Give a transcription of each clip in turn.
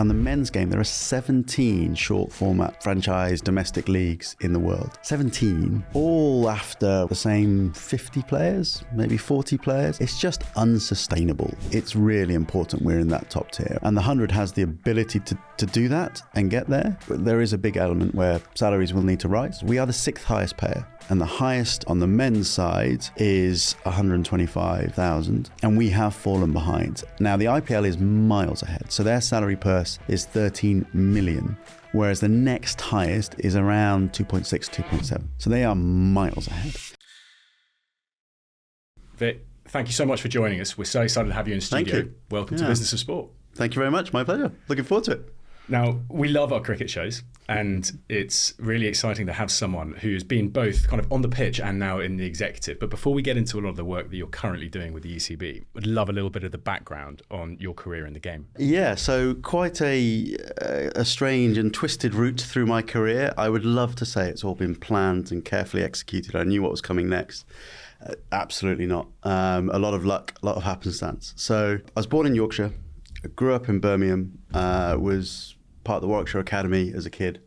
on the men's game, there are 17 short format franchise domestic leagues in the world. 17, all after the same 50 players, maybe 40 players. It's just unsustainable. It's really important we're in that top tier. And the 100 has the ability to do that and get there. But there is a big element where salaries will need to rise. We are the 6th highest payer. And the highest on the men's side is 125,000, and we have fallen behind. Now, the IPL is miles ahead, so their salary purse is 13 million, whereas the next highest is around 2.6, 2.7. So they are miles ahead. Vik, thank you so much for joining us. We're so excited to have you in the studio. Thank you. Welcome to Business of Sport. Thank you very much. My pleasure. Looking forward to it. Now, we love our cricket shows, and it's really exciting to have someone who's been both kind of on the pitch and now in the executive. But before we get into a lot of the work that you're currently doing with the ECB, I'd love a little bit of the background on your career in the game. Yeah, so quite a strange and twisted route through my career. I would love to say it's all been planned and carefully executed. I knew what was coming next. Absolutely not. A lot of luck, a lot of happenstance. So I was born in Yorkshire. I grew up in Birmingham, was part of the Warwickshire Academy as a kid.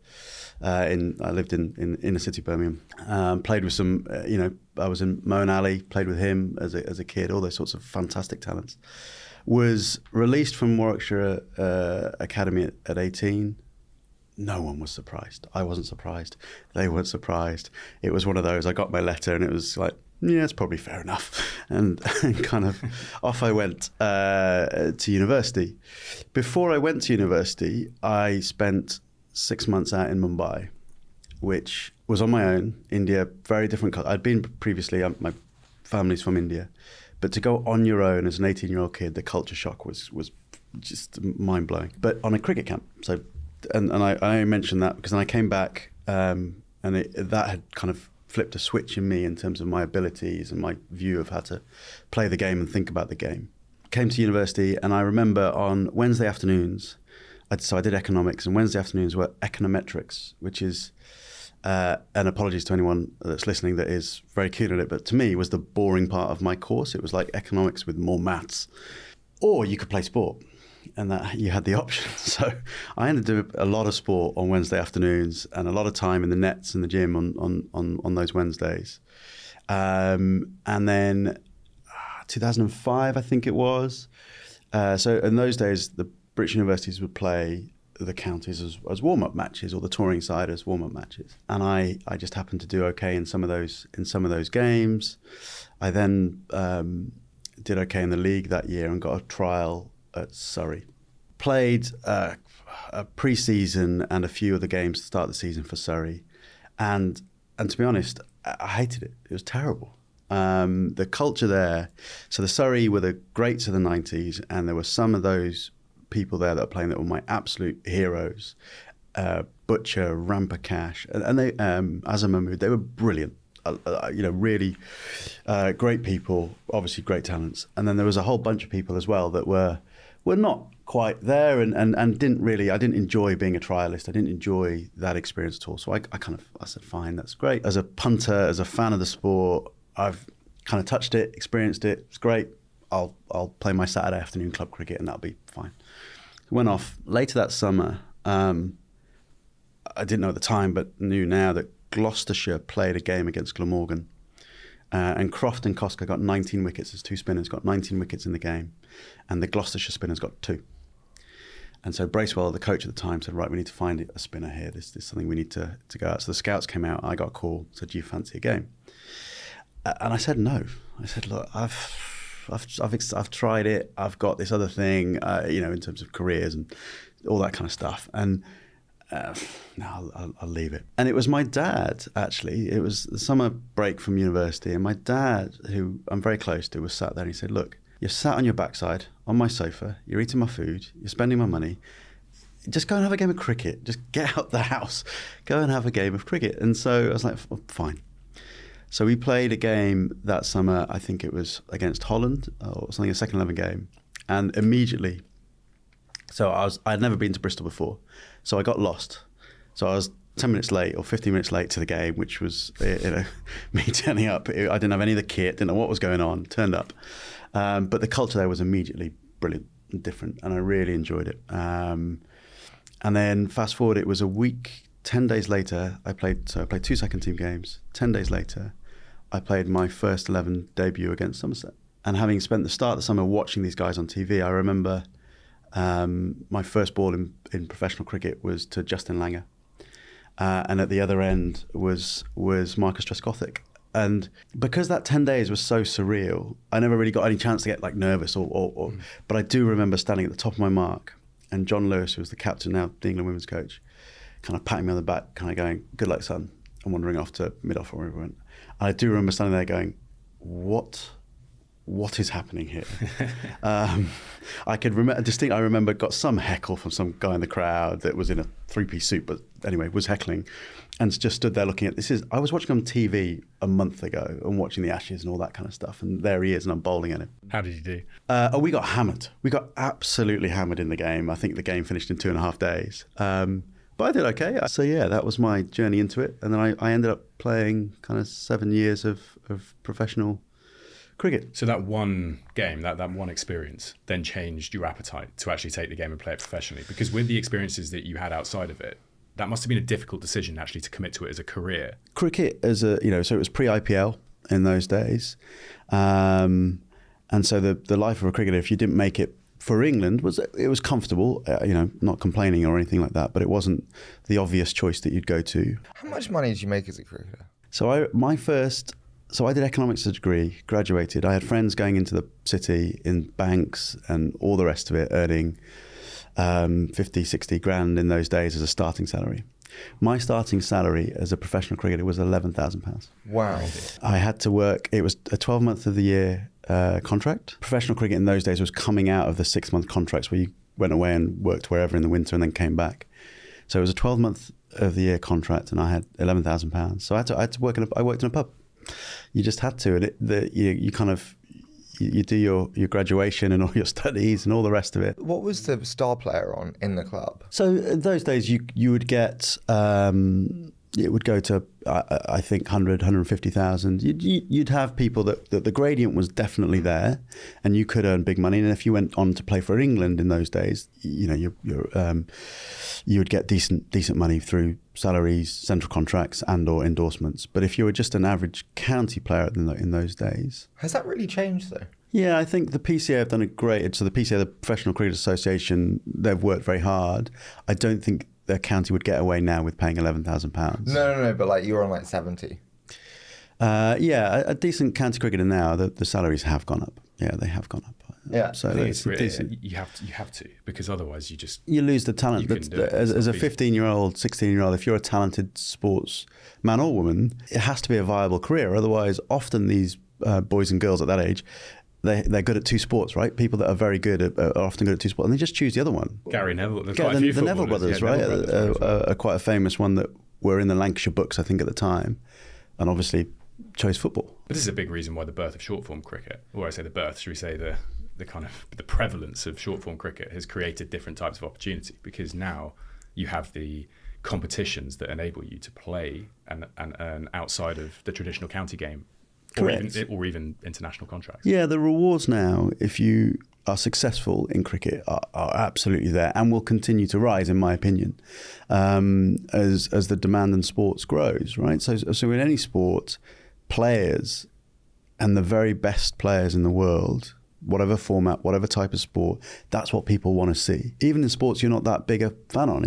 I lived in inner city Birmingham. Played with some, I was in Moen Ali, played with him as a kid, all those sorts of fantastic talents. Was released from Warwickshire Academy at 18. No one was surprised. I wasn't surprised. They weren't surprised. It was one of those, I got my letter and it was like, yeah, it's probably fair enough. And kind of off I went to university. Before I went to university, I spent 6 months out in Mumbai, which was on my own. India, very different. I'd been previously, my family's from India. But to go on your own as an 18-year-old kid, the culture shock was just mind-blowing. But on a cricket camp. So, and I mentioned that because then I came back and that had kind of flipped a switch in me in terms of my abilities and my view of how to play the game and think about the game. Came to university, and I remember on Wednesday afternoons, so I did economics, and Wednesday afternoons were econometrics, which is, and apologies to anyone that's listening that is very keen on it, but to me was the boring part of my course. It was like economics with more maths. Or you could play sport, and that you had the option. So I ended up doing a lot of sport on Wednesday afternoons and a lot of time in the nets in the gym on those Wednesdays. And then 2005, I think it was. So in those days, the British universities would play the counties as warm-up matches, or the touring side as warm-up matches. And I just happened to do okay in some of those games. I then did okay in the league that year and got a trial at Surrey. Played a pre-season and a few of the games to start the season for Surrey. And to be honest, I hated it. It was terrible. The culture there, so the Surrey were the greats of the 90s, and there were some of those people there that were playing that were my absolute heroes. Butcher, Rampakash, and they, Azam Mahmood, they were brilliant. Really great people, obviously great talents. And then there was a whole bunch of people as well that were not quite there and didn't enjoy being a trialist. I didn't enjoy that experience at all. So I said, fine, that's great. As a punter, as a fan of the sport, I've kind of touched it, experienced it. It's great. I'll play my Saturday afternoon club cricket and that'll be fine. Went off later that summer. I didn't know at the time, but knew now that Gloucestershire played a game against Glamorgan. And Croft and Koska got 19 wickets as two spinners, got 19 wickets in the game. And the Gloucestershire spinners got 2. And so Bracewell, the coach at the time, said, right, we need to find a spinner here. This is something we need to go out. So the scouts came out. I got a call, said, do you fancy a game? And I said, no. I said, look, I've tried it. I've got this other thing, in terms of careers and all that kind of stuff. And no, I'll leave it. And it was my dad, actually. It was the summer break from university, and my dad, who I'm very close to, was sat there and he said, look, you're sat on your backside on my sofa, you're eating my food, you're spending my money, just go and have a game of cricket. Just get out the house, go and have a game of cricket. And so I was like, fine. So we played a game that summer, I think it was against Holland or something, a second 11 game. And immediately, so I'd never been to Bristol before. So I got lost. So I was 10 minutes late or 15 minutes late to the game, which was me turning up. I didn't have any of the kit, didn't know what was going on, turned up. But the culture there was immediately brilliant and different, and I really enjoyed it. And then fast forward, it was a week, 10 days later, I played 2 second team games. 10 days later, I played my first 11 debut against Somerset. And having spent the start of the summer watching these guys on TV, I remember my first ball in professional cricket was to Justin Langer. And at the other end was Marcus Trescothick. And because that 10 days was so surreal, I never really got any chance to get like nervous but I do remember standing at the top of my mark and John Lewis, who was the captain now, the England women's coach, kind of patting me on the back, kind of going, "Good luck, son," and wandering off to mid-off or wherever we went. And I do remember standing there going, what is happening here? I could remember I remember got some heckle from some guy in the crowd that was in a 3-piece suit, but anyway, was heckling, and just stood there looking at I was watching on TV a month ago and watching the Ashes and all that kind of stuff, and there he is, and I'm bowling at him. How did you do? We got hammered. We got absolutely hammered in the game. I think the game finished in 2.5 days. But I did okay. So yeah, that was my journey into it, and then I ended up playing kind of 7 years of professional cricket. So that one game, that one experience, then changed your appetite to actually take the game and play it professionally. Because with the experiences that you had outside of it, that must have been a difficult decision actually to commit to it as a career. Cricket so it was pre-IPL in those days, and so the life of a cricketer, if you didn't make it for England, was comfortable. Not complaining or anything like that, but it wasn't the obvious choice that you'd go to. How much money did you make as a cricketer? So I did economics as a degree, graduated. I had friends going into the city in banks and all the rest of it, earning 50, 60 grand in those days as a starting salary. My starting salary as a professional cricketer was £11,000. Wow. I had to work, it was a 12-month of the year contract. Professional cricket in those days was coming out of the 6-month contracts where you went away and worked wherever in the winter and then came back. So it was a 12-month of the year contract, and I had £11,000. So I had to work I worked in a pub. You just had to, and you do your graduation and all your studies and all the rest of it. What was the star player on in the club? So in those days, you would get it would go to I think 100, 150,000. You'd have people that the gradient was definitely there, and you could earn big money. And if you went on to play for England in those days, you would get decent money through salaries, central contracts, and/or endorsements. But if you were just an average county player in those days, has that really changed though? Yeah, I think the PCA have done a great. So the PCA, the Professional Cricket Association, they've worked very hard. I don't think their county would get away now with paying £11,000. No, but like you're on like 70. Yeah, a decent county cricketer now, the salaries have gone up. Yeah, they have gone up. Yeah, so it's decent. You have to, because otherwise you lose the talent. As a 15-year-old, 16-year-old, if you're a talented sports man or woman, it has to be a viable career. Otherwise, often these boys and girls at that age, they're good at two sports, right? People that are very good are often good at two sports, and they just choose the other one. Gary Neville, the Neville brothers, right? Are quite a famous one that were in the Lancashire books, I think, at the time, and obviously chose football. But this is a big reason why the birth of short form cricket, or I say the birth, should we say the kind of the prevalence of short form cricket has created different types of opportunity, because now you have the competitions that enable you to play and earn outside of the traditional county game. Or even international contracts. Yeah, the rewards now, if you are successful in cricket, are absolutely there and will continue to rise, in my opinion, as the demand in sports grows, right? So in any sport, players and the very best players in the world, whatever format, whatever type of sport, that's what people want to see. Even in sports you're not that big a fan on.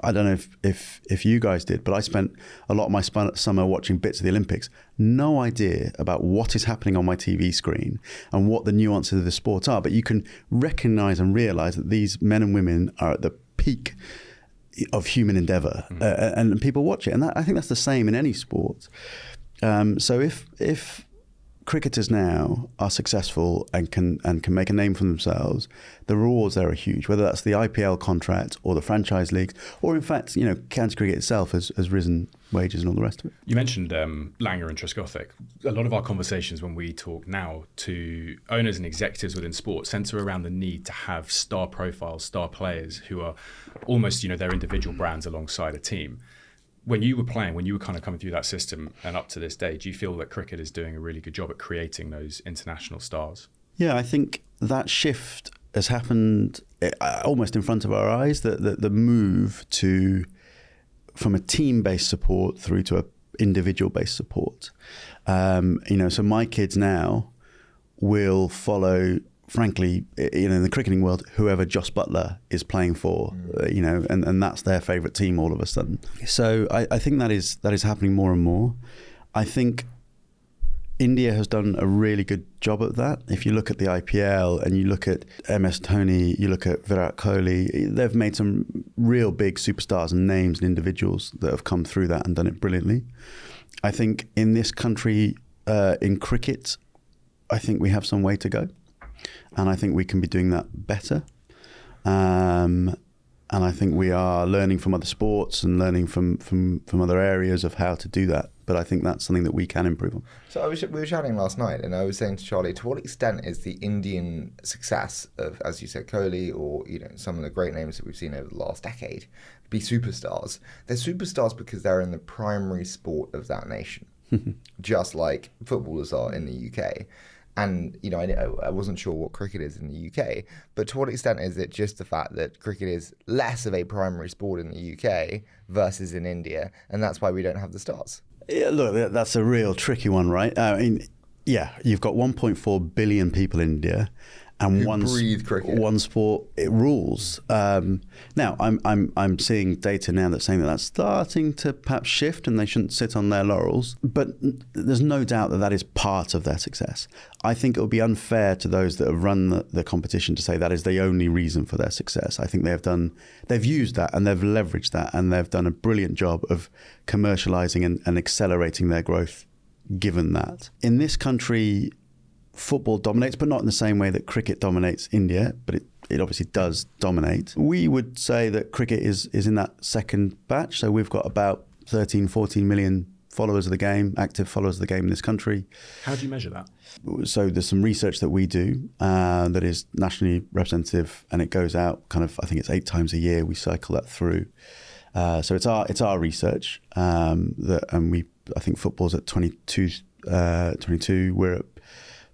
I don't know if you guys did, but I spent a lot of my summer watching bits of the Olympics. No idea about what is happening on my TV screen and what the nuances of the sport are, but you can recognize and realize that these men and women are at the peak of human endeavor, and people watch it. And I think that's the same in any sport. So if cricketers now are successful and can make a name for themselves, the rewards there are huge, whether that's the IPL contract or the franchise leagues, or in fact, county cricket itself has risen wages and all the rest of it. You mentioned Langer and Trescothick. A lot of our conversations when we talk now to owners and executives within sports centre around the need to have star profiles, star players who are almost, their individual brands alongside a team. When you were playing, when you were kind of coming through that system and up to this day, do you feel that cricket is doing a really good job at creating those international stars? Yeah, I think that shift has happened almost in front of our eyes. The move from a team-based support through to a individual-based support. So my kids now will follow, frankly, in the cricketing world, whoever Jos Buttler is playing for, and that's their favourite team all of a sudden. So I think that is happening more and more. I think India has done a really good job at that. If you look at the IPL and you look at MS Dhoni, you look at Virat Kohli, they've made some real big superstars and names and individuals that have come through that and done it brilliantly. I think in this country, in cricket, I think we have some way to go. And I think we can be doing that better. And I think we are learning from other sports and learning from other areas of how to do that. But I think that's something that we can improve on. So we were chatting last night, and I was saying to Charlie, to what extent is the Indian success of, as you said, Kohli, or some of the great names that we've seen over the last decade, be superstars? They're superstars because they're in the primary sport of that nation, just like footballers are in the UK. And, I wasn't sure what cricket is in the UK, but to what extent is it just the fact that cricket is less of a primary sport in the UK versus in India, and that's why we don't have the stars? Yeah, look, that's a real tricky one, right? I mean, you've got 1.4 billion people in India, and who breathe cricket. One sport, it rules. Now, I'm seeing data now that's saying that's starting to perhaps shift, and they shouldn't sit on their laurels. But there's no doubt that is part of their success. I think it would be unfair to those that have run the competition to say that is the only reason for their success. I think they've used that and they've leveraged that, and they've done a brilliant job of commercializing and accelerating their growth. Given that in this country, football dominates, but not in the same way that cricket dominates India, but it obviously does dominate. We would say that cricket is in that second batch. So we've got about 13, 14 million followers of the game, active followers of the game in this country. How do you measure that? So there's some research that we do that is nationally representative, and it goes out I think it's 8 times a year. We cycle that through. So it's our research I think football's at 22, we're at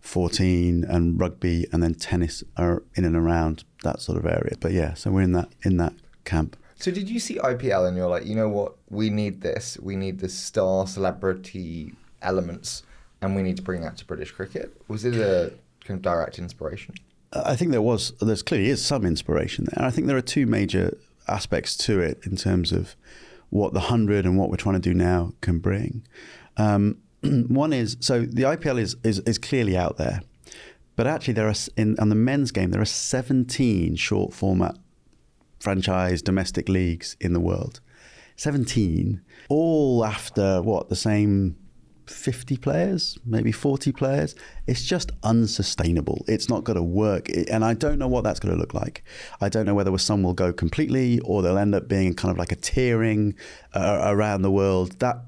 14, and rugby and then tennis are in and around that sort of area. But yeah, so we're in that camp. So did you see IPL and you're like, you know what, we need this. We need the star celebrity elements, and we need to bring that to British cricket? Was it a kind of direct inspiration? I think there clearly is some inspiration there. And I think there are two major aspects to it in terms of what the 100 and what we're trying to do now can bring. One is, so the IPL is clearly out there, but actually on the men's game, there are 17 short format franchise domestic leagues in the world. 17, all after the same 50 players, maybe 40 players. It's just unsustainable. It's not going to work. And I don't know what that's going to look like. I don't know whether some will go completely or they'll end up being kind of like a tiering around the world. That,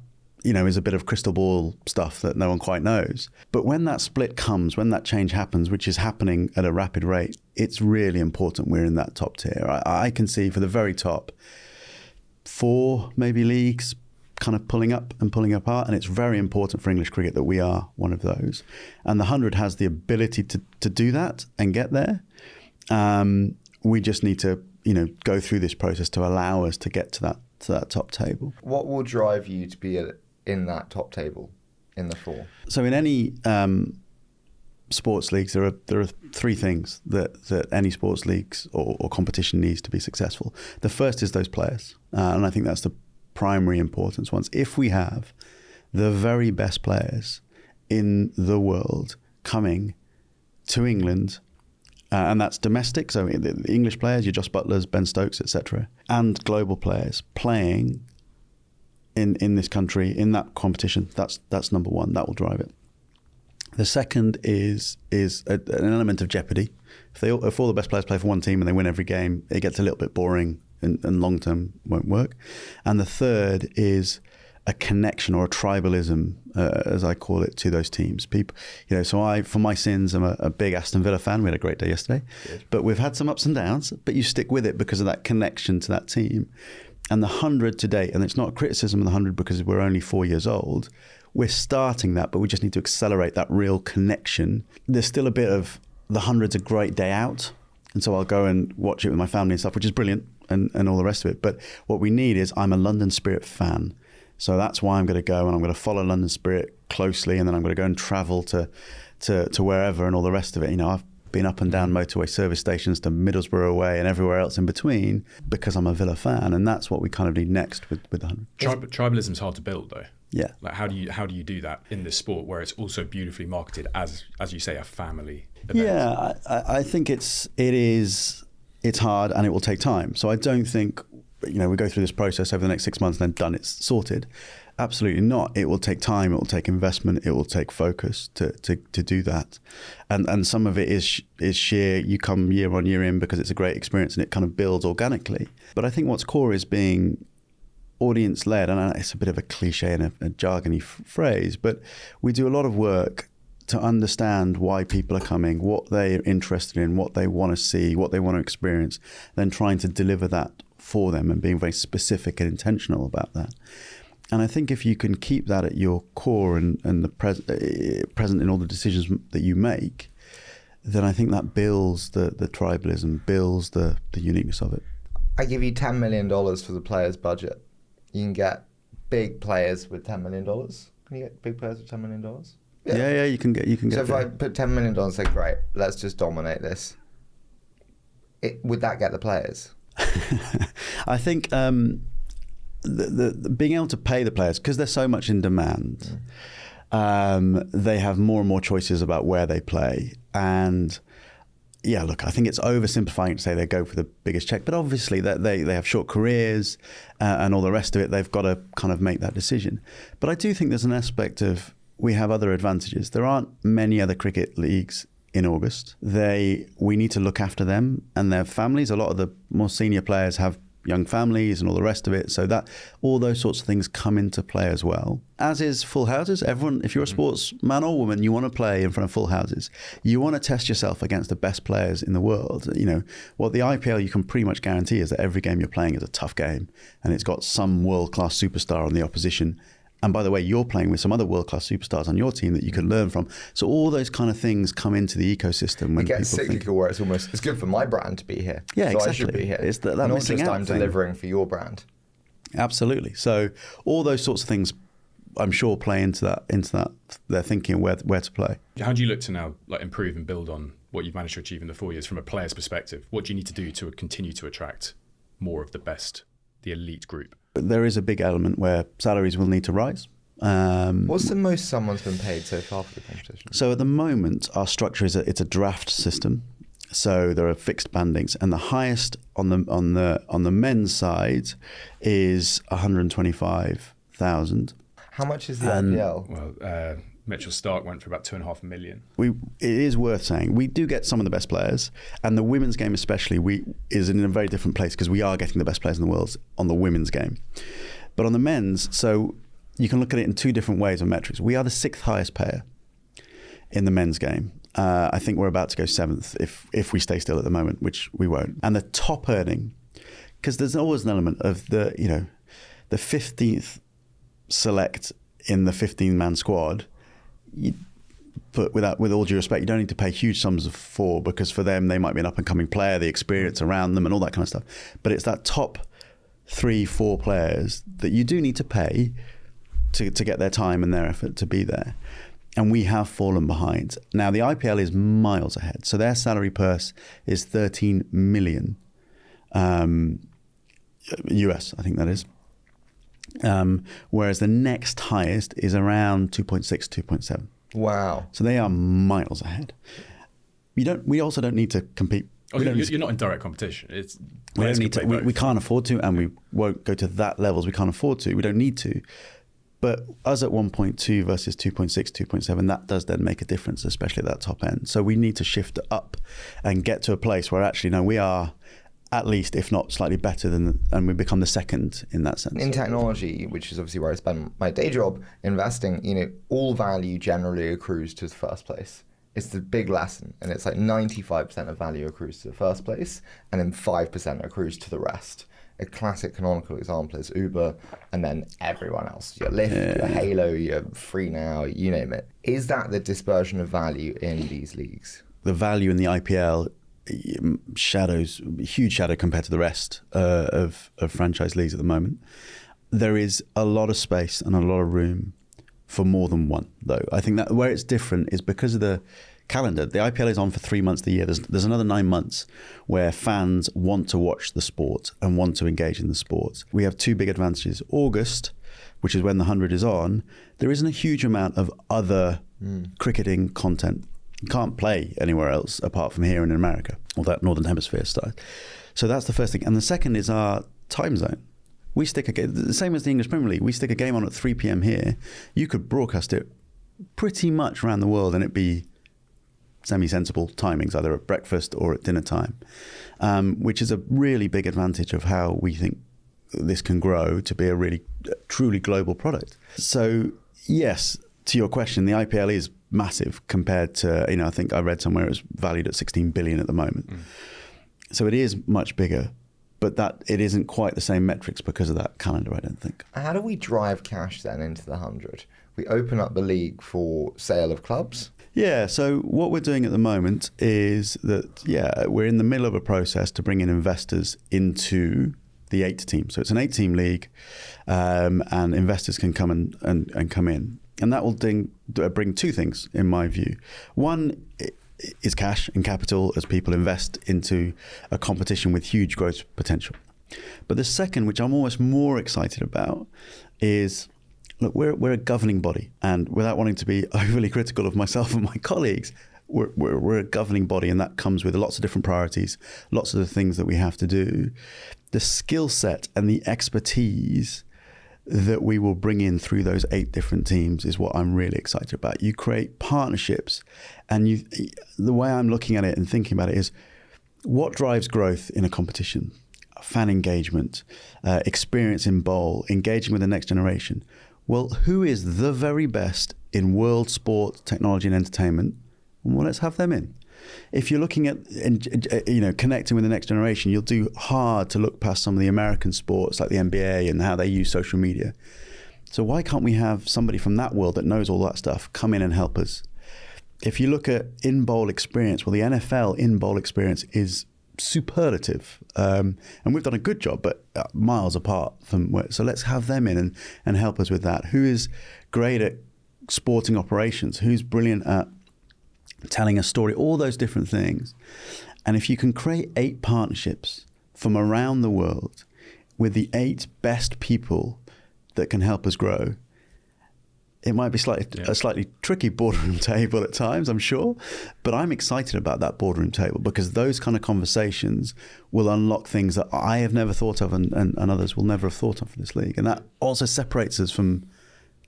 is a bit of crystal ball stuff that no one quite knows. But when that split comes, when that change happens, which is happening at a rapid rate, it's really important we're in that top tier. I can see for the very top 4 maybe leagues kind of pulling up and pulling apart, and it's very important for English cricket that we are one of those. And the 100 has the ability to do that and get there. We just need to, go through this process to allow us to get to that top table. What will drive you to be in that top table in the 4? So in any sports leagues, there are 3 things that any sports leagues or competition needs to be successful. The first is those players, and I think that's the primary importance ones. If we have the very best players in the world coming to England, and that's domestic, so the English players, your Jos Butlers, Ben Stokes, etc., and global players playing in this country, in that competition, that's number one. That will drive it. The second is an element of jeopardy. If all the best players play for one team and they win every game, it gets a little bit boring and long term won't work. And the third is a connection or a tribalism, as I call it, to those teams. People, so for my sins, I'm a big Aston Villa fan. We had a great day yesterday. Good. But we've had some ups and downs, but you stick with it because of that connection to that team. And the 100 to date, and it's not a criticism of the 100 because we're only 4 years old, we're starting that, but we just need to accelerate that real connection. There's still a bit of the 100's a great day out, And so I'll go and watch it with my family and stuff, which is brilliant, and all the rest of it. But what we need is, I'm a London Spirit fan. So that's why I'm going to go, and I'm going to follow London Spirit closely, and then I'm going to go and travel to wherever and all the rest of it. I've been up and down motorway service stations to Middlesbrough way and everywhere else in between because I'm a Villa fan, and that's what we kind of need next with the 100. Tribalism's hard to build, though. Yeah. Like, how do you do that in this sport where it's also beautifully marketed as you say, a family event? Yeah, I think it's hard, and it will take time. So I don't think we go through this process over the next 6 months and then done, it's sorted. Absolutely not. It will take time. It will take investment. It will take focus to do that, and some of it is sheer. You come year on year in because it's a great experience and it kind of builds organically. But I think what's core is being audience led, and it's a bit of a cliche and a jargony phrase, but we do a lot of work to understand why people are coming, what they're interested in, what they want to see, what they want to experience, then trying to deliver that for them and being very specific and intentional about that. And I think if you can keep that at your core and the present in all the decisions that you make, then I think that builds the tribalism, builds the uniqueness of it. I give you $10 million for the players' budget. You can get big players with $10 million. Can you get big players with $10 million? Yeah, you can get. So if I put $10 million and say, great, let's just dominate this, would that get the players? I think the being able to pay the players, because they're so much in demand, they have more and more choices about where they play. And yeah, look, I think it's oversimplifying to say they go for the biggest check, but obviously they have short careers and all the rest of it. They've got to kind of make that decision. But I do think there's an aspect of, we have other advantages. There aren't many other cricket leagues in August. We need to look after them and their families. A lot of the more senior players have young families and all the rest of it. So that all those sorts of things come into play as well. As is full houses. Everyone, if you're a sportsman or woman, you want to play in front of full houses. You want to test yourself against the best players in the world. What the IPL you can pretty much guarantee is that every game you're playing is a tough game, and it's got some world-class superstar on the opposition. And by the way, you're playing with some other world-class superstars on your team that you can learn from. So all those kind of things come into the ecosystem. When it gets cyclical, where it's good for my brand to be here. Yeah, so exactly. I should be here. It's that not missing just out I'm thing. delivering for your brand. Absolutely. So all those sorts of things, I'm sure, play into that their thinking where to play. How do you look to now improve and build on what you've managed to achieve in the 4 years from a player's perspective? What do you need to do to continue to attract more of the best, the elite group? There is a big element where salaries will need to rise. What's the most someone's been paid so far for the competition? So at the moment, our structure is it's a draft system. So there are fixed bandings, and the highest on the men's side is 125,000. How much is the IPL? Well, Mitchell Stark went for about $2.5 million. It is worth saying we do get some of the best players, and the women's game especially is in a very different place because we are getting the best players in the world on the women's game. But on the men's, so you can look at it in two different ways of metrics. We are the 6th highest payer in the men's game. I think we're about to go 7th if we stay still at the moment, which we won't. And the top earning, because there's always an element of the 15th select in the 15-man squad. But with all due respect, you don't need to pay huge sums for, because for them they might be an up-and-coming player, the experience around them and all that kind of stuff. But it's that top 3-4 players that you do need to pay to get their time and their effort to be there. And we have fallen behind. Now, the IPL is miles ahead. So their salary purse is 13 million US, I think that is. Whereas the next highest is around 2.6, 2.7. Wow. So they are miles ahead. We also don't need to compete. You're not in direct competition. We can't afford to, and we won't go to that levels. We can't afford to. We don't need to. But us at 1.2 versus 2.6, 2.7, that does then make a difference, especially at that top end. So we need to shift up and get to a place where actually, no, we are at least, if not slightly better than, and we become the second in that sense. In technology, which is obviously where I spend my day job, investing, all value generally accrues to the first place. It's the big lesson, and it's like 95% of value accrues to the first place, and then 5% accrues to the rest. A classic canonical example is Uber, and then everyone else. Your Lyft, your Halo, your Free Now, you name it. Is that the dispersion of value in these leagues? The value in the IPL huge shadow compared to the rest of franchise leagues at the moment. There is a lot of space and a lot of room for more than one, though. I think that where it's different is because of the calendar. The IPL is on for 3 months of the year. There's another 9 months where fans want to watch the sport and want to engage in the sport. We have two big advantages. August, which is when the 100 is on, there isn't a huge amount of other cricketing content. You can't play anywhere else apart from here in America, or that Northern Hemisphere style. So that's the first thing. And the second is our time zone. We stick a game, the same as the English Premier League, we stick a game on at 3 p.m. here. You could broadcast it pretty much around the world and it'd be semi-sensible timings, either at breakfast or at dinner time, which is a really big advantage of how we think this can grow to be a really truly global product. So yes, to your question, the IPL is massive compared to, I think I read somewhere it was valued at 16 billion at the moment. So it is much bigger, but that it isn't quite the same metrics because of that calendar, I don't think. How do we drive cash then into the 100? We open up the league for sale of clubs? Yeah, so what we're doing at the moment is that, we're in the middle of a process to bring in investors into the 8 team. So it's an 8-team league, and investors can come and come in. And that will bring two things, in my view. One is cash and capital as people invest into a competition with huge growth potential. But the second, which I'm almost more excited about, is, look, we're a governing body. And without wanting to be overly critical of myself and my colleagues, we're a governing body, and that comes with lots of different priorities, lots of the things that we have to do. The skill set and the expertise that we will bring in through those 8 different teams is what I'm really excited about. You create partnerships, and the way I'm looking at it and thinking about it is, what drives growth in a competition? Fan engagement, experience in bowl, engaging with the next generation. Well, who is the very best in world sport, technology and entertainment? Well, let's have them in. If you're looking at, connecting with the next generation, you'll do hard to look past some of the American sports like the NBA and how they use social media. So why can't we have somebody from that world that knows all that stuff come in and help us? If you look at in-bowl experience, well, the NFL in-bowl experience is superlative. And we've done a good job, but miles apart from where. So let's have them in and help us with that. Who is great at sporting operations? Who's brilliant at telling a story, all those different things. And if you can create 8 partnerships from around the world with the 8 best people that can help us grow, it might be a slightly tricky boardroom table at times, I'm sure, but I'm excited about that boardroom table because those kind of conversations will unlock things that I have never thought of and others will never have thought of for this league. And that also separates us from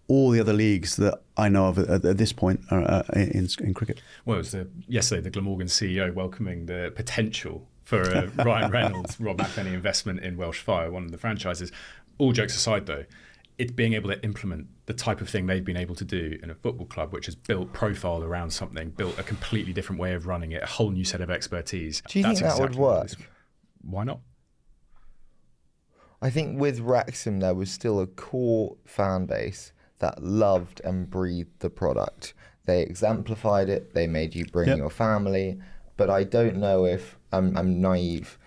all the other leagues that I know of at this point in cricket. Well, it was yesterday the Glamorgan CEO welcoming the potential for Ryan Reynolds, Rob McElhenney investment in Welsh Fire, one of the franchises. All jokes aside, though, it's being able to implement the type of thing they've been able to do in a football club, which has built profile around something, built a completely different way of running it, a whole new set of expertise. Do you think that would work? Why not? I think with Wrexham, there was still a core fan base that loved and breathed the product. They exemplified it. They made you bring your family. But I don't know if I'm naive,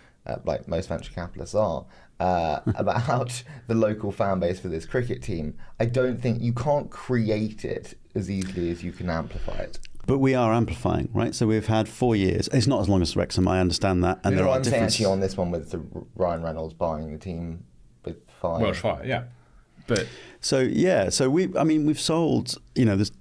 like most venture capitalists are, about the local fan base for this cricket team. I don't think you can't create it as easily as you can amplify it. But we are amplifying, right? So we've had 4 years. It's not as long as Wrexham, I understand that. And I'm saying actually on this one with the Ryan Reynolds buying the team with Fire. Welsh Fire, yeah. But we've sold, there's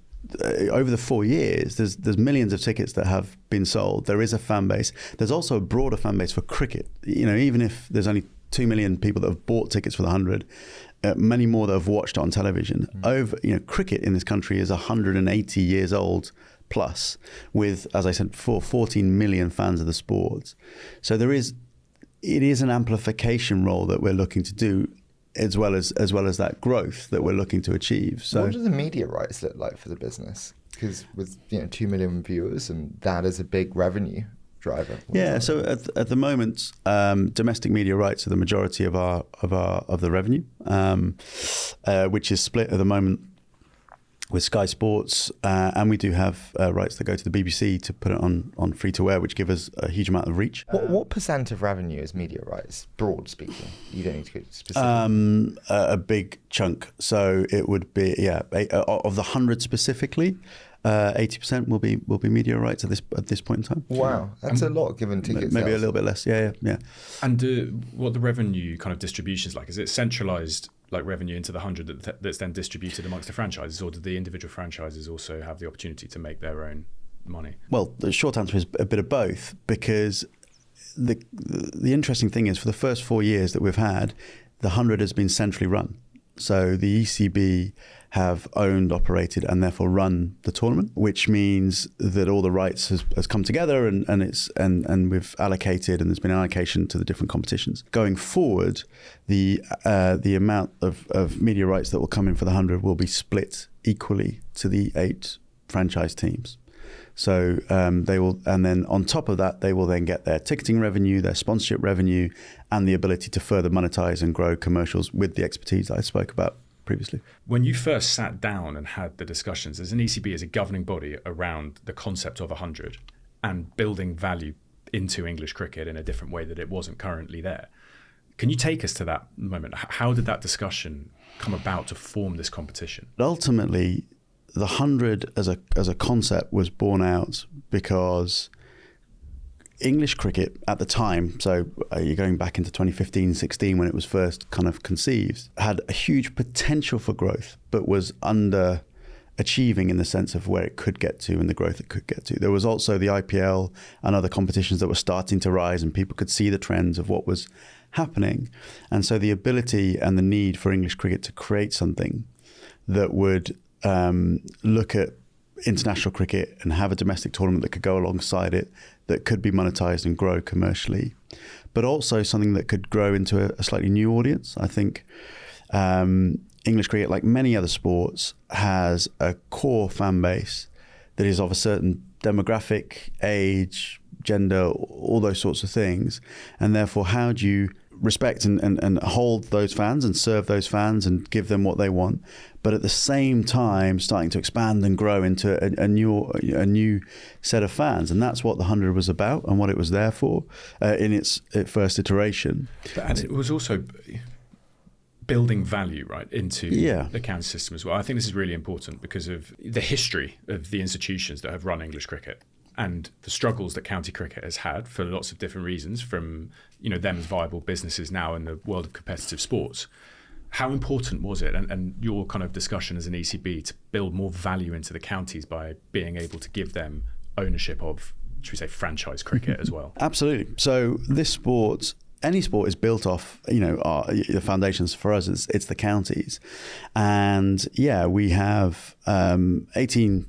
over the 4 years, there's millions of tickets that have been sold. There is a fan base. There's also a broader fan base for cricket. Even if there's only 2 million people that have bought tickets for the 100, many more that have watched it on television. Cricket in this country is 180 years old plus, with, as I said before, 14 million fans of the sport. So it is an amplification role that we're looking to do, as well as that growth that we're looking to achieve. So, what do the media rights look like for the business? Because with 2 million viewers, and that is a big revenue driver. So at the moment, domestic media rights are the majority of the revenue, which is split at the moment with Sky Sports, and we do have rights that go to the BBC to put it on free to air, which give us a huge amount of reach. What percent of revenue is media rights, broad speaking? You don't need to go specific. A big chunk. So it would be of the 100 specifically. 80% will be media rights at this point in time. Wow, that's a lot given tickets. Maybe a little bit less. Yeah. And what the revenue kind of distribution is like? Is it centralized like revenue into the 100 that's then distributed amongst the franchises, or do the individual franchises also have the opportunity to make their own money? Well, the short answer is a bit of both, because the interesting thing is, for the first 4 years that we've had, the 100 has been centrally run. So the ECB have owned, operated, and therefore run the tournament, which means that all the rights has come together, and we've allocated, and there's been allocation to the different competitions. Going forward, the amount of media rights that will come in for the 100 will be split equally to the 8 franchise teams. So they will, and then on top of that, they will then get their ticketing revenue, their sponsorship revenue, and the ability to further monetize and grow commercials with the expertise that I spoke about previously. When you first sat down and had the discussions as an ECB, as a governing body, around the concept of 100 and building value into English cricket in a different way that it wasn't currently there, can you take us to that moment? How did that discussion come about to form this competition? Ultimately, the 100 as a concept was born out because English cricket at the time, so you're going back into 2015-16 when it was first kind of conceived, had a huge potential for growth, but was underachieving in the sense of where it could get to and the growth it could get to. There was also the IPL and other competitions that were starting to rise, and people could see the trends of what was happening. And so the ability and the need for English cricket to create something that would look at international cricket and have a domestic tournament that could go alongside it, that could be monetized and grow commercially, but also something that could grow into a slightly new audience. I think English cricket, like many other sports, has a core fan base that is of a certain demographic, age, gender, all those sorts of things. And therefore, how do you respect and hold those fans and serve those fans and give them what they want, but at the same time starting to expand and grow into a new set of fans? And that's what the 100 was about and what it was there for in its first iteration. And it was also building value, right, into the county system as well. I think this is really important because of the history of the institutions that have run English cricket and the struggles that county cricket has had for lots of different reasons, from them as viable businesses now in the world of competitive sports. How important was it, and your kind of discussion as an ECB, to build more value into the counties by being able to give them ownership of, should we say, franchise cricket as well? Absolutely. So this sport, any sport, is built off, the foundations for us, it's the counties. And we have 18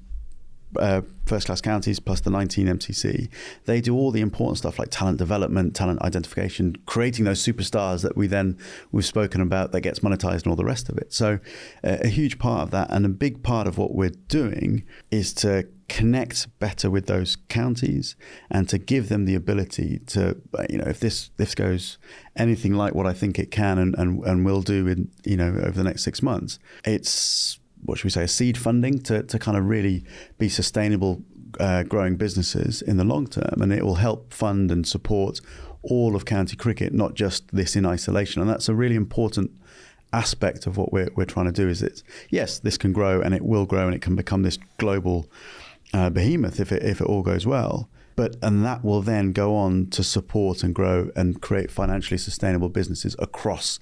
first-class counties plus the 19 MCC. They do all the important stuff like talent development, talent identification, creating those superstars that we've spoken about, that gets monetized and all the rest of it. So a huge part of that, and a big part of what we're doing, is to connect better with those counties and to give them the ability to, if this goes anything like what I think it can and will do in, over the next 6 months, it's, what should we say, a seed funding to kind of really be sustainable growing businesses in the long term. And it will help fund and support all of county cricket, not just this in isolation. And that's a really important aspect of what we're trying to do, is that, yes, this can grow and it will grow and it can become this global behemoth if it all goes well. And that will then go on to support and grow and create financially sustainable businesses across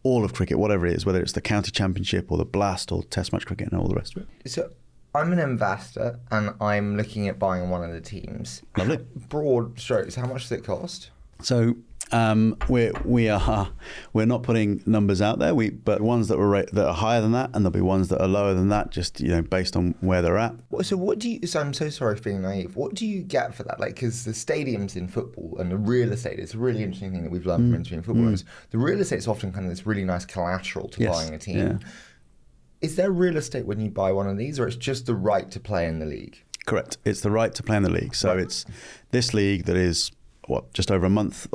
all of cricket, whatever it is, whether it's the county championship or the blast or test match cricket and all the rest of it. So I'm an investor and I'm looking at buying one of the teams. Lovely. Broad strokes, how much does it cost? So we're not putting numbers out there, but ones that are higher than that, and there'll be ones that are lower than that, just based on where they're at. So I'm so sorry for being naive. What do you get for that? Like, because the stadiums in football and the real estate, it's a really interesting thing that we've learned from interviewing footballers. The real estate is often kind of this really nice collateral to buying a team. Yeah. Is there real estate when you buy one of these, or it's just the right to play in the league? Correct. It's the right to play in the league. So It's this league that is just over a month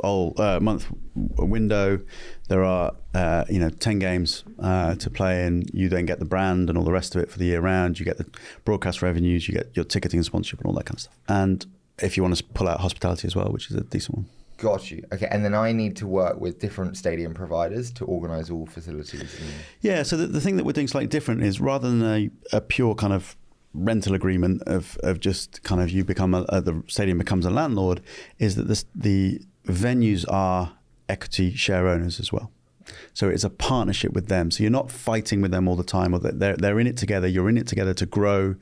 window. There are 10 games to play, and you then get the brand and all the rest of it for the year round. You get the broadcast revenues, you get your ticketing and sponsorship and all that kind of stuff. And if you want to pull out hospitality as well, which is a decent one. Got you. Okay, and then I need to work with different stadium providers to organise all facilities. Yeah, so the thing that we're doing slightly different is, rather than a pure kind of rental agreement of just kind of you become the stadium becomes a landlord, is that the venues are equity share owners as well. So it's a partnership with them. So you're not fighting with them all the time, or they're in it together. You're in it together to grow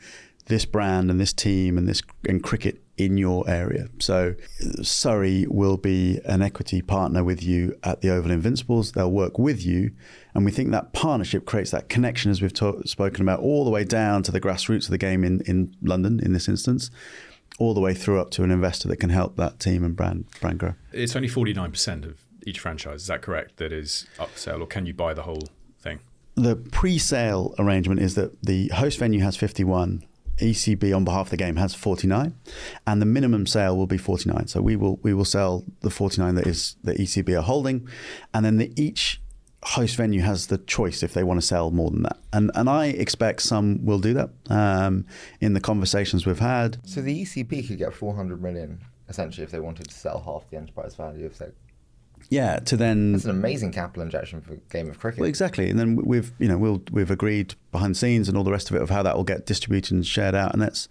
this brand and this team and cricket in your area. So Surrey will be an equity partner with you at the Oval Invincibles. They'll work with you. And we think that partnership creates that connection, as we've spoken about, all the way down to the grassroots of the game in London, in this instance, all the way through up to an investor that can help that team and brand grow. It's only 49% of each franchise, is that correct, that is up for sale, or can you buy the whole thing? The pre-sale arrangement is that the host venue has 51, ECB on behalf of the game has 49, and the minimum sale will be 49. So we will sell the 49 that ECB are holding, and then each host venue has the choice if they want to sell more than that. And I expect some will do that in the conversations we've had. So the ECB could get 400 million essentially if they wanted to sell half the enterprise value of their. Yeah, to then. That's an amazing capital injection for a game of cricket. Well, exactly, and then we've agreed behind the scenes and all the rest of it of how that will get distributed and shared out, and that's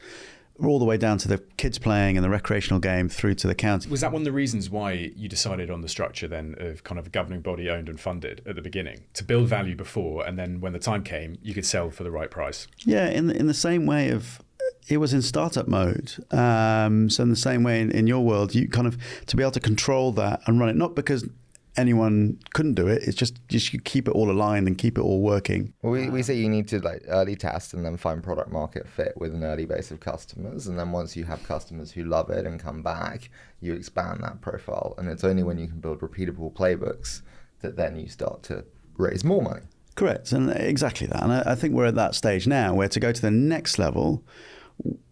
all the way down to the kids playing and the recreational game through to the county. Was that one of the reasons why you decided on the structure then of kind of a governing body owned and funded at the beginning, to build value before, and then when the time came, you could sell for the right price? Yeah, in the same way of. It was in startup mode. So in the same way in your world, you kind of, to be able to control that and run it, not because anyone couldn't do it, it's just you keep it all aligned and keep it all working. Well, we say you need to early test and then find product market fit with an early base of customers. And then once you have customers who love it and come back, you expand that profile. And it's only when you can build repeatable playbooks that then you start to raise more money. Correct, and exactly that. And I think we're at that stage now where to go to the next level,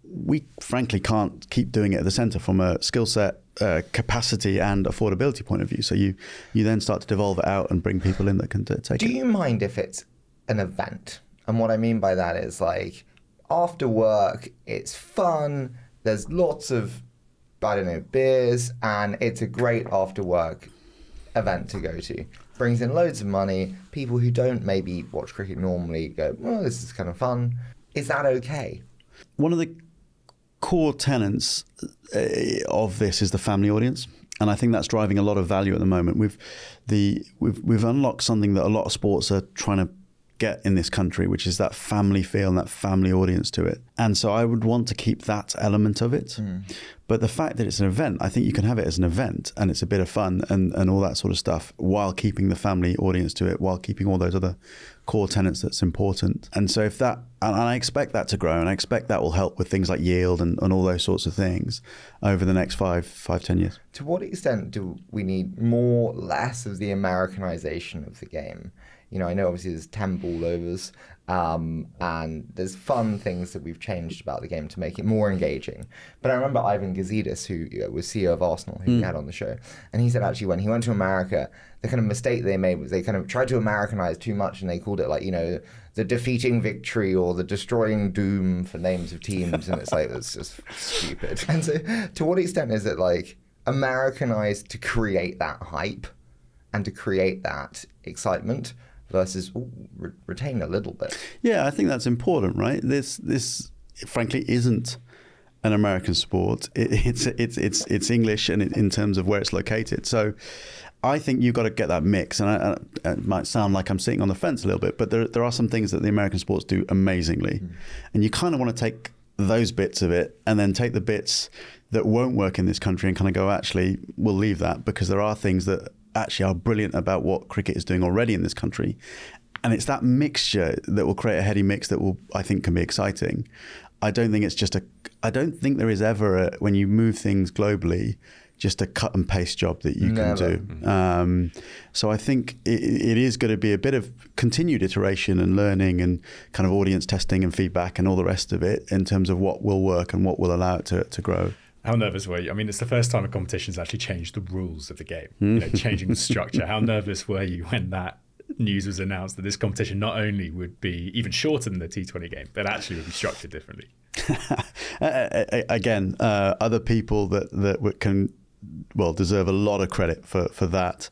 we frankly can't keep doing it at the centre from a skill set, capacity and affordability point of view. So you then start to devolve it out and bring people in that can take it. Do you mind if it's an event? And what I mean by that is after work, it's fun, there's lots of, beers, and it's a great after work event to go to. Brings in loads of money. People who don't maybe watch cricket normally go, well, this is kind of fun. Is that okay? One of the core tenets of this is the family audience, and I think that's driving a lot of value at the moment. We've unlocked something that a lot of sports are trying to get in this country, which is that family feel and that family audience to it. And so I would want to keep that element of it. But the fact that it's an event, I think you can have it as an event and it's a bit of fun and all that sort of stuff, while keeping the family audience to it, while keeping all those other core tenets that's important. And so if that, and I expect that to grow, and I expect that will help with things like yield and all those sorts of things over the next 5-10 years. To what extent do we need more, less of the Americanization of the game? I know obviously there's 10 ball overs, and there's fun things that we've changed about the game to make it more engaging. But I remember Ivan Gazidis, who was CEO of Arsenal, who we had on the show, and he said actually when he went to America, the kind of mistake they made was they kind of tried to Americanize too much, and they called it the defeating victory or the destroying doom for names of teams, and it's that's just stupid. And so to what extent is it Americanized to create that hype and to create that excitement, versus retain a little bit? Yeah, I think that's important, right? This frankly isn't an American sport. It's English, and in terms of where it's located. So I think you've got to get that mix. And it might sound like I'm sitting on the fence a little bit, but there are some things that the American sports do amazingly, and you kind of want to take those bits of it and then take the bits that won't work in this country and kind of go, actually, we'll leave that, because there are things that actually are brilliant about what cricket is doing already in this country. And it's that mixture that will create a heady mix that I think can be exciting. I don't think there is ever when you move things globally, just a cut and paste job that you can do. So I think it is going to be a bit of continued iteration and learning and kind of audience testing and feedback and all the rest of it in terms of what will work and what will allow it to grow. How nervous were you? I mean, it's the first time a competition's actually changed the rules of the game, changing the structure. How nervous were you when that news was announced that this competition not only would be even shorter than the T20 game, but actually would be structured differently? Again, other people that can deserve a lot of credit for that.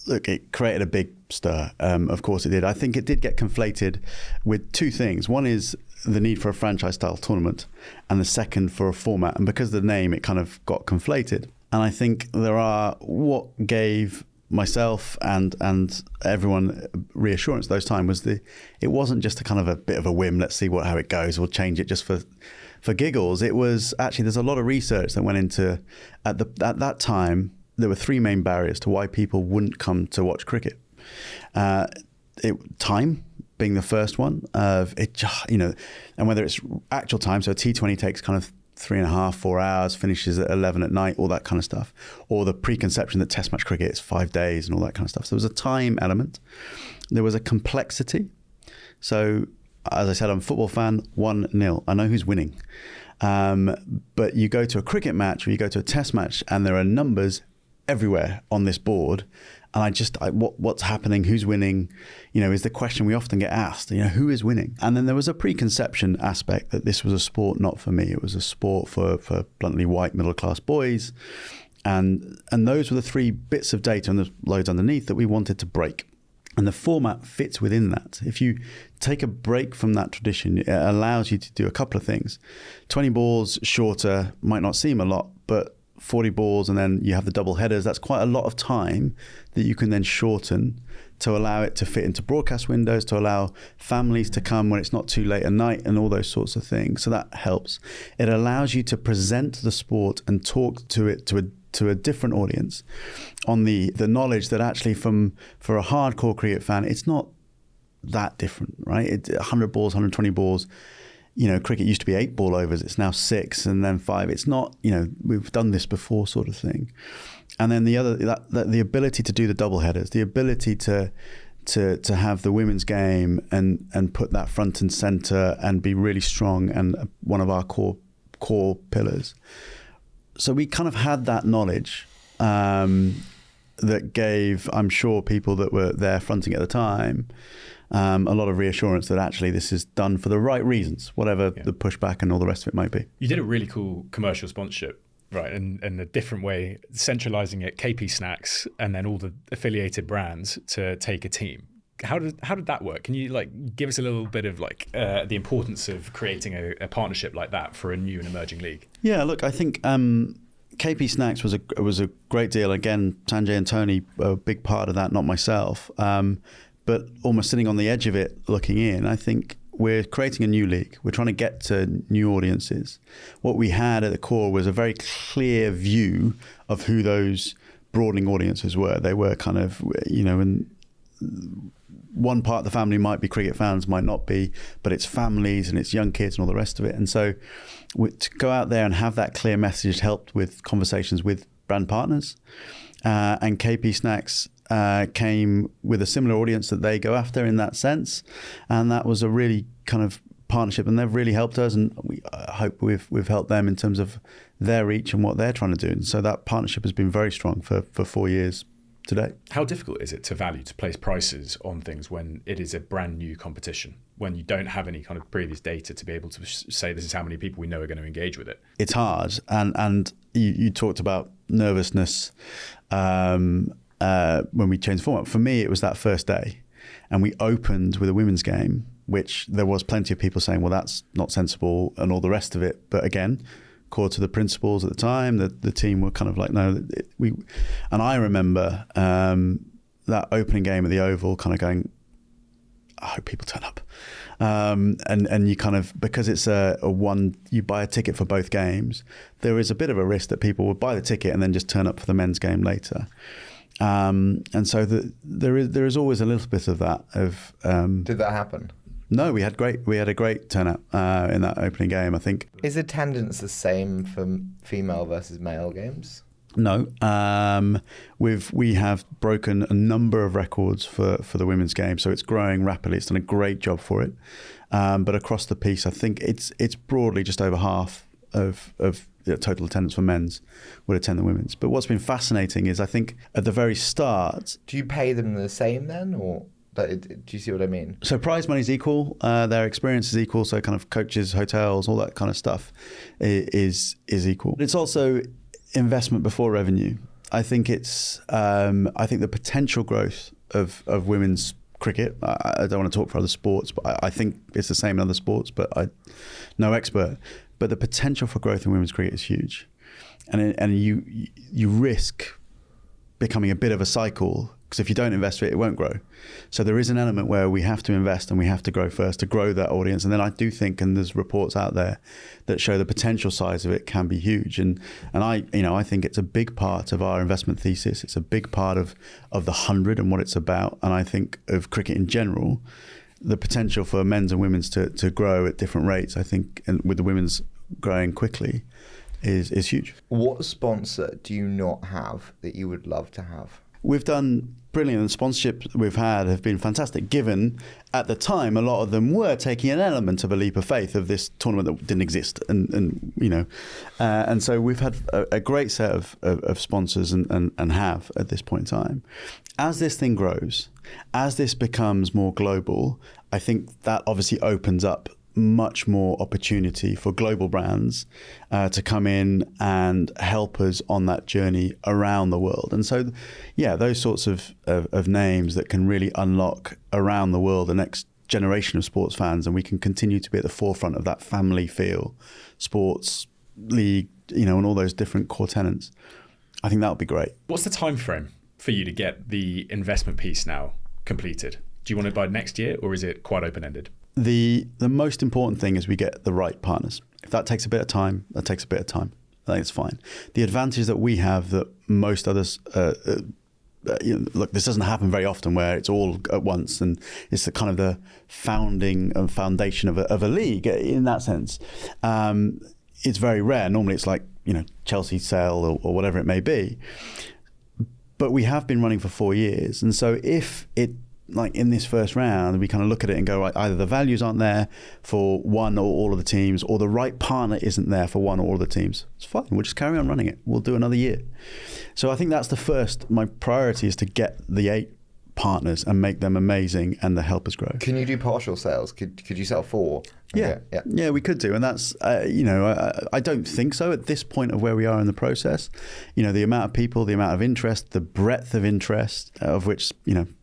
Look, it created a big stir. Of course it did. I think it did get conflated with two things. One is the need for a franchise-style tournament, and the second for a format. And because of the name, it kind of got conflated. And I think what gave myself and everyone reassurance those time was it wasn't just a kind of a bit of a whim, let's see how it goes, we'll change it just for giggles. It was actually, there's a lot of research that went into, at that time, there were three main barriers to why people wouldn't come to watch cricket. Time being the first one, and whether it's actual time, so a T20 takes kind of 3.5, 4 hours, finishes at 11 at night, all that kind of stuff, or the preconception that Test match cricket is 5 days and all that kind of stuff. So there was a time element. There was a complexity. So, as I said, I'm a football fan, 1-0. I know who's winning. But you go to a cricket match or you go to a Test match and there are numbers everywhere on this board. And what's happening? Who's winning? Is the question we often get asked. Who is winning? And then there was a preconception aspect that this was a sport not for me. It was a sport for bluntly white middle class boys, and those were the three bits of data and the loads underneath that we wanted to break. And the format fits within that. If you take a break from that tradition, it allows you to do a couple of things. 20 balls shorter might not seem a lot, but 40 balls and then you have the double headers. That's quite a lot of time that you can then shorten to allow it to fit into broadcast windows, to allow families to come when it's not too late at night and all those sorts of things. So that helps. It allows you to present the sport and talk to it to a different audience on the knowledge that actually for a hardcore cricket fan, it's not that different, right? 100 balls, 120 balls. Cricket used to be 8 ball overs. It's now 6 and then 5. It's not, we've done this before sort of thing. And then the other, the ability to do the double headers, the ability to have the women's game and put that front and center and be really strong and one of our core pillars. So we kind of had that knowledge that gave, I'm sure, people that were there fronting at the time, a lot of reassurance that actually this is done for the right reasons, whatever the pushback and all the rest of it might be. You did a really cool commercial sponsorship, right? In a different way, centralizing it, KP Snacks, and then all the affiliated brands to take a team. How did that work? Can you give us a little bit of the importance of creating a partnership like that for a new and emerging league? Yeah, look, I think KP Snacks was a great deal. Again, Sanjay and Tony were a big part of that, not myself. But almost sitting on the edge of it, looking in, I think we're creating a new league. We're trying to get to new audiences. What we had at the core was a very clear view of who those broadening audiences were. They were kind of, and one part of the family might be cricket fans, might not be, but it's families and it's young kids and all the rest of it. And so to go out there and have that clear message helped with conversations with brand partners. And KP Snacks came with a similar audience that they go after in that sense. And that was a really kind of partnership, and they've really helped us, and I hope we've helped them in terms of their reach and what they're trying to do. And so that partnership has been very strong for 4 years today. How difficult is it to place prices on things when it is a brand new competition, when you don't have any kind of previous data to be able to say this is how many people we know are going to engage with it? It's hard, and you talked about nervousness when we changed the format. For me, it was that first day, and we opened with a women's game, which there was plenty of people saying, well, that's not sensible and all the rest of it. But again, core to the principles at the time, the team were kind of like, no, and I remember that opening game at the Oval kind of going, I hope people turn up. And you kind of, because it's a one, you buy a ticket for both games, there is a bit of a risk that people will buy the ticket and then just turn up for the men's game later. And so there is always a little bit of that. Did that happen? No, we had a great turnout in that opening game, I think. Is attendance the same for female versus male games? No, we have broken a number of records for the women's game, so it's growing rapidly. It's done a great job for it, but across the piece, I think it's broadly just over half of total attendance for men's would attend the women's. But what's been fascinating is I think at the very start. Do you pay them the same then, or do you see what I mean? So prize money is equal, their experience is equal, so kind of coaches, hotels, all that kind of stuff is equal. It's also investment before revenue. I think I think the potential growth of women's cricket, I don't want to talk for other sports, but I think it's the same in other sports, but I'm no expert. But the potential for growth in women's cricket is huge. And you risk becoming a bit of a cycle, because if you don't invest it won't grow. So there is an element where we have to invest and we have to grow first to grow that audience. And then I do think, and there's reports out there that show the potential size of it can be huge. And I think it's a big part of our investment thesis. It's a big part of the 100 and what it's about. And I think of cricket in general, the potential for men's and women's to grow at different rates, I think, and with the women's growing quickly, is huge. What sponsor do you not have that you would love to have? We've done brilliant. The sponsorships we've had have been fantastic, given at the time a lot of them were taking an element of a leap of faith of this tournament that didn't exist. And so we've had a great set of sponsors and have at this point in time. As this thing grows, as this becomes more global, I think that obviously opens up much more opportunity for global brands to come in and help us on that journey around the world. And so, yeah, those sorts of names that can really unlock around the world the next generation of sports fans, and we can continue to be at the forefront of that family feel, sports, league, and all those different core tenets. I think that would be great. What's the time frame for you to get the investment piece now completed? Do you want it by next year, or is it quite open-ended? The most important thing is we get the right partners. If that takes a bit of time, that takes a bit of time. I think it's fine. The advantage that we have that most others, look, this doesn't happen very often where it's all at once, and it's the kind of the founding and foundation of a league in that sense. It's very rare. Normally it's like, Chelsea sale or whatever it may be. But we have been running for 4 years. And so if it, like in this first round, we kind of look at it and go, right, either the values aren't there for one or all of the teams, or the right partner isn't there for one or all of the teams. It's fine. We'll just carry on running it. We'll do another year. So I think that's my priority is to get the 8 partners and make them amazing and to help us grow. Can you do partial sales? Could you sell 4? Yeah, we could do, and that's I don't think so at this point of where we are in the process. The amount of people, the amount of interest, the breadth of interest, of which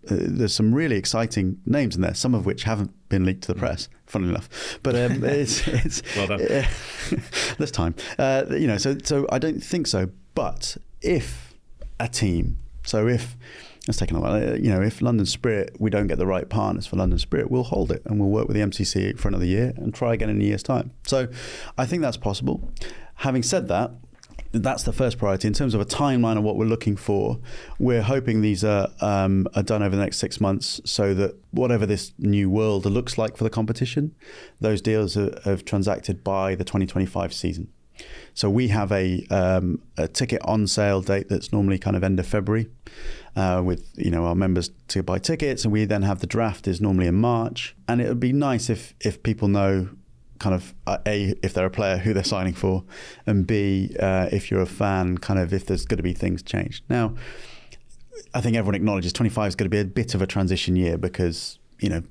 there's some really exciting names in there, some of which haven't been leaked to the press, funnily enough. But it's well done. There's time, So I don't think so. But if a team, let's take another. If London Spirit, we don't get the right partners for London Spirit, we'll hold it and we'll work with the MCC for another year and try again in a year's time. So I think that's possible. Having said that, that's the first priority. In terms of a timeline of what we're looking for, we're hoping these are done over the next 6 months, so that whatever this new world looks like for the competition, those deals have transacted by the 2025 season. So we have a ticket on sale date that's normally kind of end of February, with our members to buy tickets, and we then have the draft is normally in March. And it would be nice if people know kind of A, if they're a player, who they're signing for, and B, if you're a fan, kind of if there's going to be things changed. Now, I think everyone acknowledges 25 is going to be a bit of a transition year because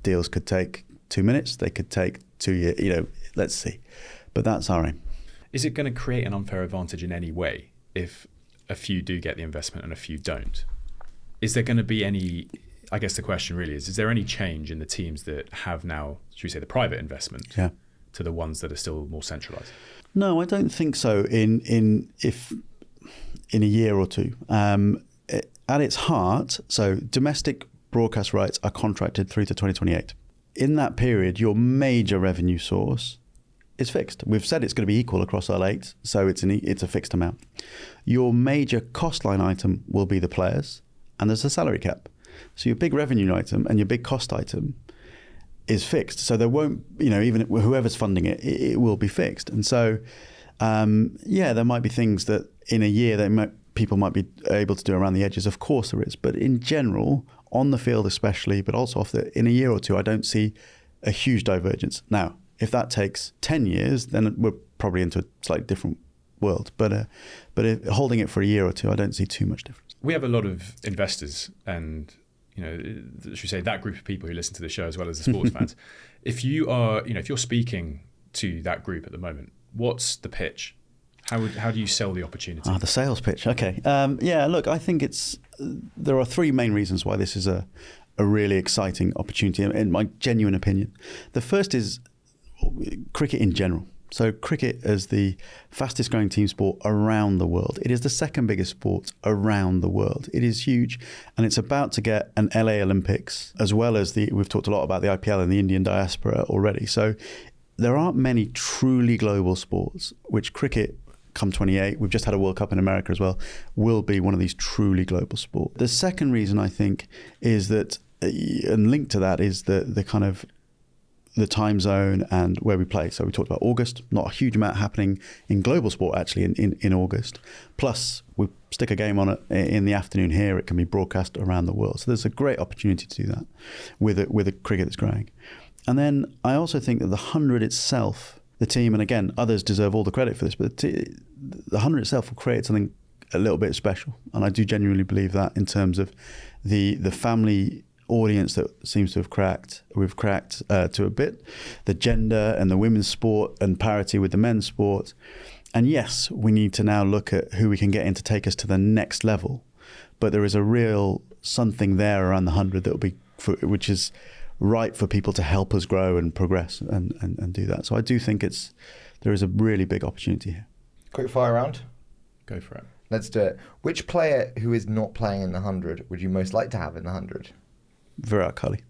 deals could take 2 minutes, they could take 2 years. Let's see, but that's our aim. Is it going to create an unfair advantage in any way if a few do get the investment and a few don't? Is there going to be any, I guess the question really is there any change in the teams that have now, should we say, the private investment to the ones that are still more centralised? No, I don't think so in a year or two. At its heart, so domestic broadcast rights are contracted through to 2028. In that period, your major revenue source is fixed. We've said it's going to be equal across our 8, so it's a fixed amount. Your major cost line item will be the players, and there's a salary cap. So your big revenue item and your big cost item is fixed. So there won't, even whoever's funding it, it will be fixed. And so, there might be things that in a year people might be able to do around the edges. Of course there is. But in general, on the field especially, but also in a year or two, I don't see a huge divergence. Now, if that takes 10 years, then we're probably into a slightly different world. But holding it for a year or two, I don't see too much difference. We have a lot of investors and, should we say that group of people who listen to the show as well as the sports fans. If you are, if you're speaking to that group at the moment, what's the pitch? How do you sell the opportunity? The sales pitch. Okay. Look, I think there are three main reasons why this is a really exciting opportunity, in my genuine opinion. The first is cricket in general. So cricket as the fastest growing team sport around the world. It is the second biggest sport around the world. It is huge, and it's about to get an LA Olympics, as well as we've talked a lot about the IPL and the Indian diaspora already. So there aren't many truly global sports, which cricket, come 28, we've just had a World Cup in America as well, will be one of these truly global sports. The second reason, I think, is that, and linked to that, is the kind of the time zone and where we play. So we talked about August, not a huge amount happening in global sport actually in August. Plus we stick a game on it in the afternoon here, it can be broadcast around the world. So there's a great opportunity to do that with a cricket that's growing. And then I also think that the 100 itself, the team, and again, others deserve all the credit for this, but the 100 itself will create something a little bit special. And I do genuinely believe that in terms of the family audience that seems to have we've cracked to a bit, the gender and the women's sport and parity with the men's sport. And yes, we need to now look at who we can get in to take us to the next level. But there is a real something there around the 100 that will be, which is right for people to help us grow and progress and do that. So I do think there is a really big opportunity here. Quick fire round. Go for it. Let's do it. Which player who is not playing in the 100 would you most like to have in the 100? Virat Kohli.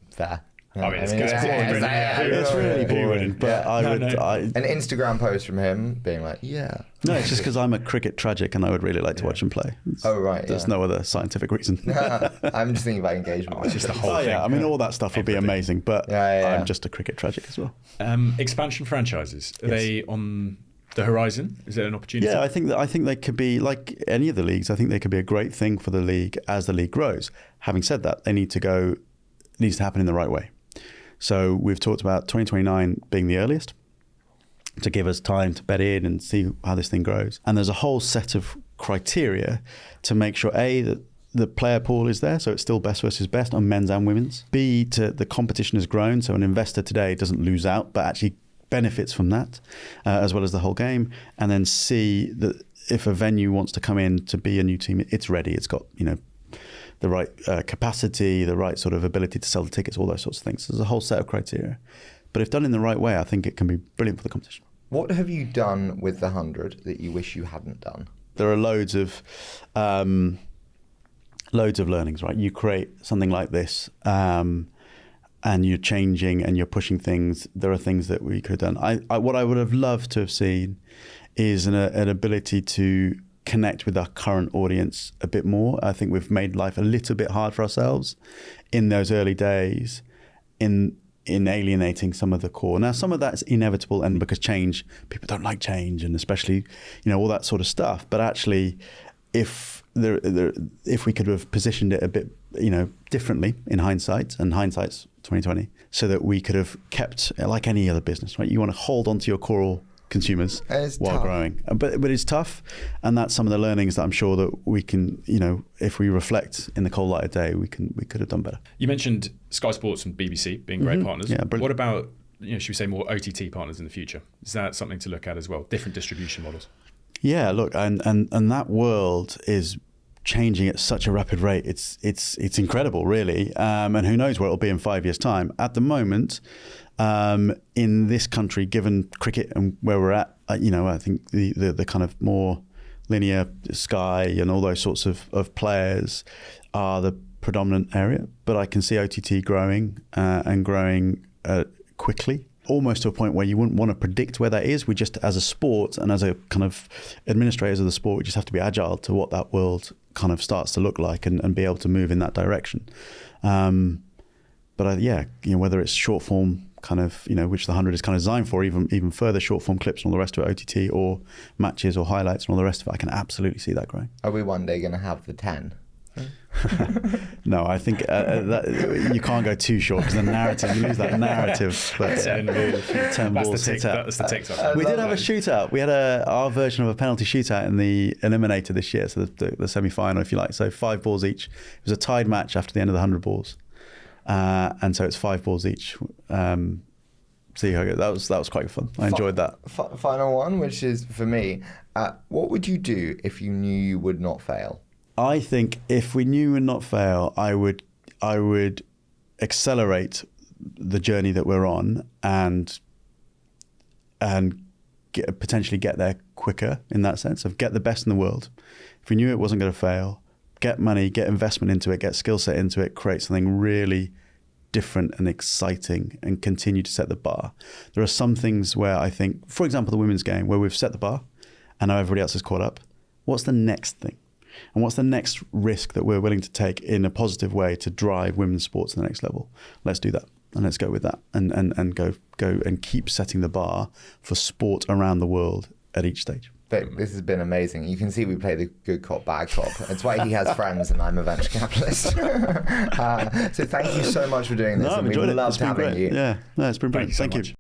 Fair. It's really boring, but an Instagram post from him being like, yeah. No, it's just because I'm a cricket tragic and I would really like to watch him play. There's no other scientific reason. I'm just thinking about engagement. It's just the whole thing. Yeah, I mean, all that stuff would be amazing, but I'm just a cricket tragic as well. Expansion franchises, are they on the horizon? Is there an opportunity? Yeah, I think they could be, like any of the leagues, I think they could be a great thing for the league as the league grows. Having said that, it needs to happen in the right way. So we've talked about 2029 being the earliest to give us time to bed in and see how this thing grows. And there's a whole set of criteria to make sure, A, that the player pool is there, so it's still best versus best on men's and women's. B, the competition has grown, so an investor today doesn't lose out, but actually benefits from that, as well as the whole game. And then C, that if a venue wants to come in to be a new team, it's ready. It's got, the right capacity, the right sort of ability to sell the tickets, all those sorts of things. So there's a whole set of criteria. But if done in the right way, I think it can be brilliant for the competition. What have you done with the 100 that you wish you hadn't done? There are loads of learnings, right? You create something like this and you're changing and you're pushing things. There are things that we could have done. What I would have loved to have seen is an ability to connect with our current audience a bit more. I think we've made life a little bit hard for ourselves in those early days in alienating some of the core. Now, some of that's inevitable, and because people don't like change, and especially, all that sort of stuff. But actually, if we could have positioned it a bit, differently in hindsight, and hindsight's 2020, so that we could have kept, like any other business, right? You want to hold on to your core consumers while tough. Growing, but it's tough, and that's some of the learnings that I'm sure that we can, if we reflect in the cold light of day, we could have done better. You mentioned Sky Sports and BBC being great partners. Yeah, brilliant. What about, should we say more OTT partners in the future? Is that something to look at as well? Different distribution models? Yeah, look, and that world is changing at such a rapid rate. It's incredible, really, and who knows where it'll be in 5 years' time. At the moment, in this country, given cricket and where we're at, I think the kind of more linear Sky and all those sorts of players are the predominant area. But I can see OTT growing and growing quickly, almost to a point where you wouldn't want to predict where that is. We just, as a sport and as a kind of administrators of the sport, we just have to be agile to what that world kind of starts to look like and be able to move in that direction. But whether it's short form, kind of, which the 100 is kind of designed for, even further short form clips and all the rest of it, OTT or matches or highlights and all the rest of it, I can absolutely see that growing. Are we one day going to have the 10? No, I think that, you can't go too short because the narrative, you lose that narrative. But 10 balls hit out. That's the TikTok. We did have a shootout. We had our version of a penalty shootout in the Eliminator this year, so the semi-final, if you like. So 5 balls each. It was a tied match after the end of the 100 balls, and so it's 5 balls each. See how it goes. That was quite fun. I enjoyed that. Final one, which is for me, what would you do if you knew you would not fail? I think if we knew we'd not fail, I would accelerate the journey that we're on and potentially get there quicker, in that sense of get the best in the world. If we knew it wasn't going to fail, get money, get investment into it, get skill set into it, create something really different and exciting and continue to set the bar. There are some things where I think, for example, the women's game, where we've set the bar and now everybody else is caught up. What's the next thing? And what's the next risk that we're willing to take in a positive way to drive women's sports to the next level? Let's do that. And let's go with that and go and keep setting the bar for sport around the world at each stage. This has been amazing. You can see we play the good cop, bad cop. That's why he has friends and I'm a venture capitalist. So thank you so much for doing this. No, I've and enjoyed we it. loved having you. Yeah, no, it's been brilliant. Thank you.